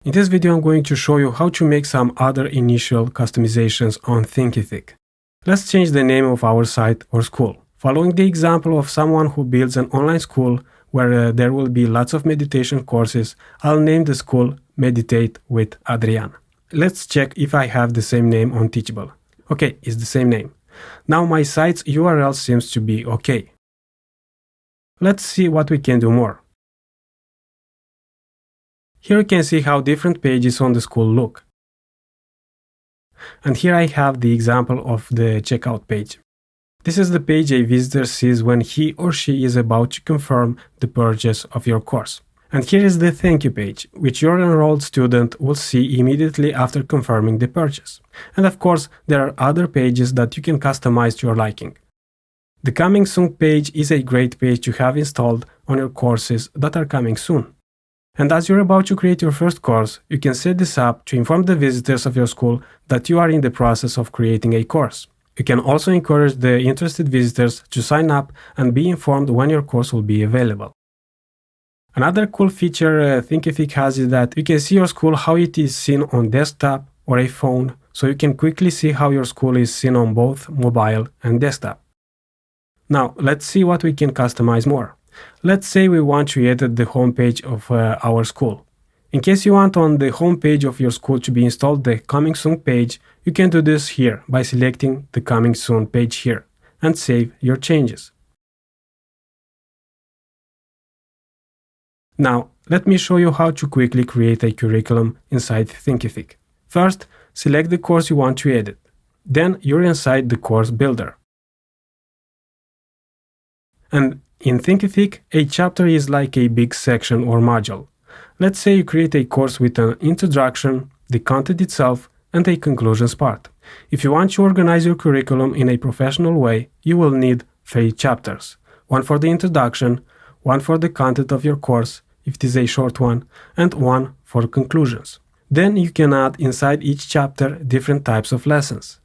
In this video I'm going to show you how to make some other initial customizations on Thinkific. Let's change the name of our site or school. Following the example of someone who builds an online school where there will be lots of meditation courses, I'll name the school Meditate with Adrian. Let's check if I have the same name on Teachable. Okay, it's the same name. Now my site's URL seems to be okay. Let's see what we can do more. Here you can see how different pages on the school look. And here I have the example of the checkout page. This is the page a visitor sees when he or she is about to confirm the purchase of your course. And here is the thank you page, which your enrolled student will see immediately after confirming the purchase. And of course, there are other pages that you can customize to your liking. The coming soon page is a great page to have installed on your courses that are coming soon. And as you're about to create your first course, you can set this up to inform the visitors of your school that you are in the process of creating a course. You can also encourage the interested visitors to sign up and be informed when your course will be available. Another cool feature Thinkific has is that you can see your school how it is seen on desktop or a phone, so you can quickly see how your school is seen on both mobile and desktop. Now, let's see what we can customize more. Let's say we want to edit the homepage of our school. In case you want on the homepage of your school to be installed the Coming Soon page, you can do this here by selecting the Coming Soon page here and save your changes. Now, let me show you how to quickly create a curriculum inside Thinkific. First, select the course you want to edit. Then you're inside the course builder. And in Thinkific, a chapter is like a big section or module. Let's say you create a course with an introduction, the content itself, and a conclusions part. If you want to organize your curriculum in a professional way, you will need 3 chapters. One for the introduction, one for the content of your course, if it is a short one, and one for conclusions. Then you can add inside each chapter different types of lessons.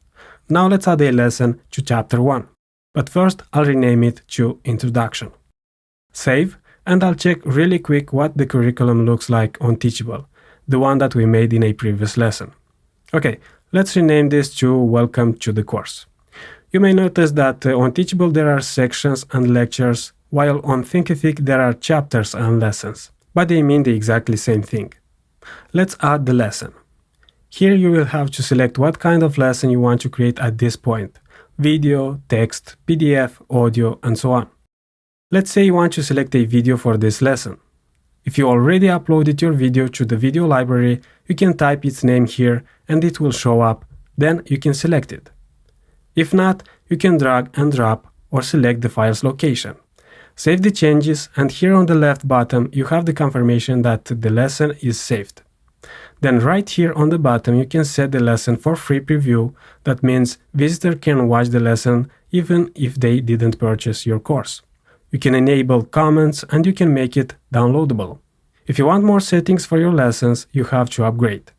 Now let's add a lesson to chapter 1. But first, I'll rename it to Introduction. Save, and I'll check really quick what the curriculum looks like on Teachable, the one that we made in a previous lesson. Okay, let's rename this to Welcome to the Course. You may notice that on Teachable there are sections and lectures, while on Thinkific there are chapters and lessons, but they mean the exactly same thing. Let's add the lesson. Here you will have to select what kind of lesson you want to create at this point. Video, text, PDF, audio, and so on. Let's say you want to select a video for this lesson. If you already uploaded your video to the video library, you can type its name here and it will show up, then you can select it. If not, you can drag and drop or select the file's location. Save the changes, and here on the left bottom you have the confirmation that the lesson is saved. Then right here on the bottom you can set the lesson for free preview. That means visitor can watch the lesson even if they didn't purchase your course. You can enable comments and you can make it downloadable. If you want more settings for your lessons, you have to upgrade.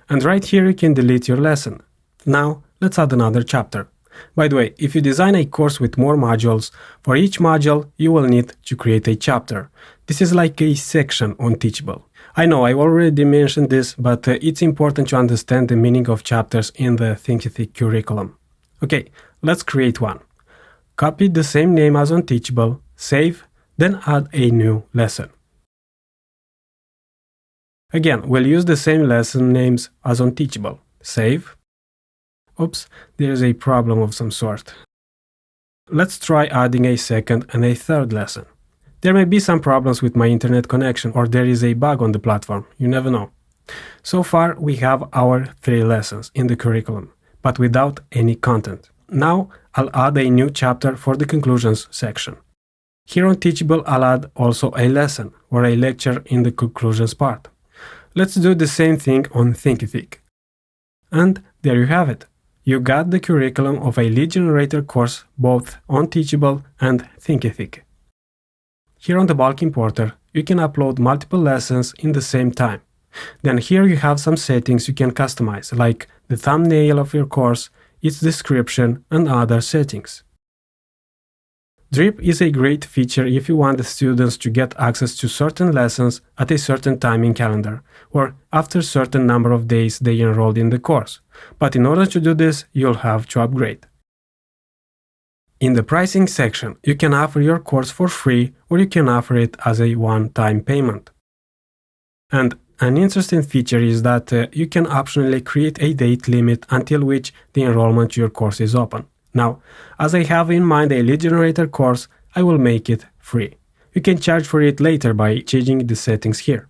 And right here you can delete your lesson. Now let's add another chapter. By the way, if you design a course with more modules, for each module you will need to create a chapter. This is like a section on Teachable. I know I already mentioned this, but it's important to understand the meaning of chapters in the Thinkific curriculum. Okay, let's create one. Copy the same name as on Teachable, save, then add a new lesson. Again, we'll use the same lesson names as on Teachable. Save. Oops, there's a problem of some sort. Let's try adding a second and a third lesson. There may be some problems with my internet connection, or there is a bug on the platform, you never know. So far we have our 3 lessons in the curriculum, but without any content. Now I'll add a new chapter for the conclusions section. Here on Teachable I'll add also a lesson or a lecture in the conclusions part. Let's do the same thing on Thinkific. And there you have it. You got the curriculum of a lead generator course both on Teachable and Thinkific. Here on the bulk importer, you can upload multiple lessons in the same time. Then here you have some settings you can customize, like the thumbnail of your course, its description, and other settings. Drip is a great feature if you want the students to get access to certain lessons at a certain time in calendar, or after a certain number of days they enrolled in the course. But in order to do this, you'll have to upgrade. In the pricing section, you can offer your course for free, or you can offer it as a one-time payment. And an interesting feature is that you can optionally create a date limit until which the enrollment to your course is open. Now, as I have in mind a lead generator course, I will make it free. You can charge for it later by changing the settings here.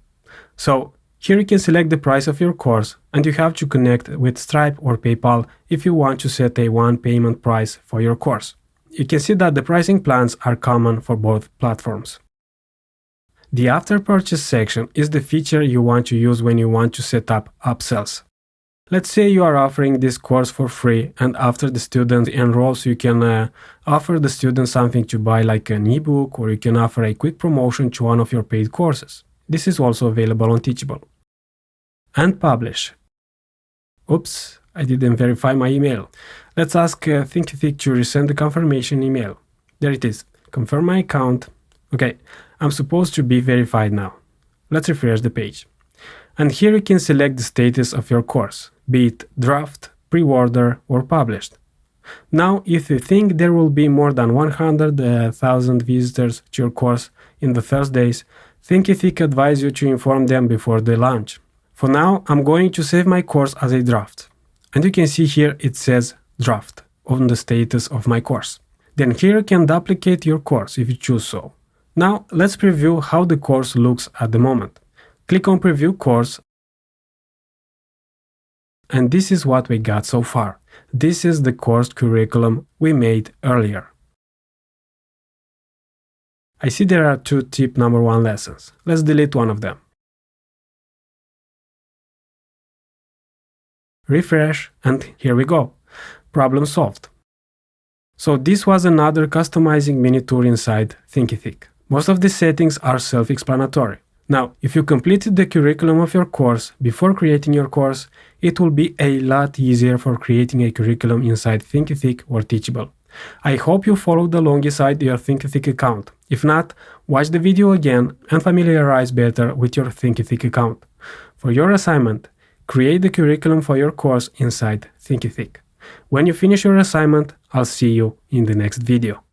So, here you can select the price of your course, and you have to connect with Stripe or PayPal if you want to set a one payment price for your course. You can see that the pricing plans are common for both platforms. The after purchase section is the feature you want to use when you want to set up upsells. Let's say you are offering this course for free, and after the student enrolls, you can offer the student something to buy, like an ebook, or you can offer a quick promotion to one of your paid courses. This is also available on Teachable. And publish. Oops, I didn't verify my email. Let's ask Thinkific to resend the confirmation email. There it is. Confirm my account. Okay, I'm supposed to be verified now. Let's refresh the page. And here you can select the status of your course, be it draft, pre-order, or published. Now, if you think there will be more than 100,000 visitors to your course in the first days, Thinkific advises you to inform them before the launch. For now, I'm going to save my course as a draft. And you can see here it says draft on the status of my course. Then here you can duplicate your course if you choose so. Now, let's preview how the course looks at the moment. Click on Preview Course, and this is what we got so far. This is the course curriculum we made earlier. I see there are two tip number 1 lessons. Let's delete one of them. Refresh, and here we go. Problem solved. So this was another customizing mini tour inside Thinkific. Most of the settings are self-explanatory. Now, if you completed the curriculum of your course before creating your course, it will be a lot easier for creating a curriculum inside Thinkific or Teachable. I hope you followed along inside your Thinkific account. If not, watch the video again and familiarize better with your Thinkific account. For your assignment, create the curriculum for your course inside Thinkific. When you finish your assignment, I'll see you in the next video.